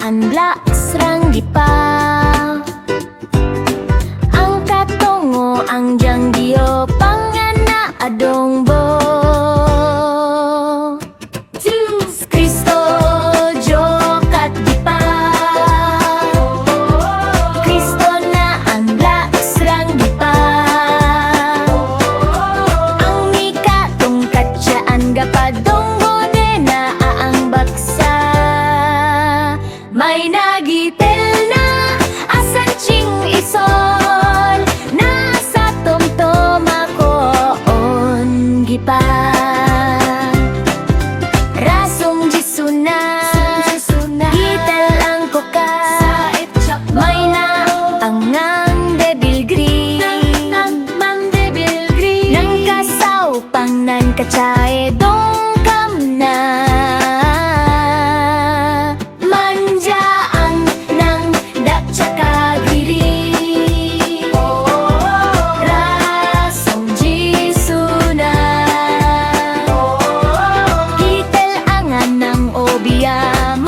anla seranggi pa. Ang katongo ang jangdio pangana adong bo. Kristo jokat di pa. Kristo na anla seranggi pa. Ang ikatong katsaan gapadonggo de na aang baksa. May nagitel na asan ching isol nasa tumtoma ko on gipa. Rasong jisuna gitel ang koka. May na angang debil green nang kasaw pang nan kachae dong kam na. Biya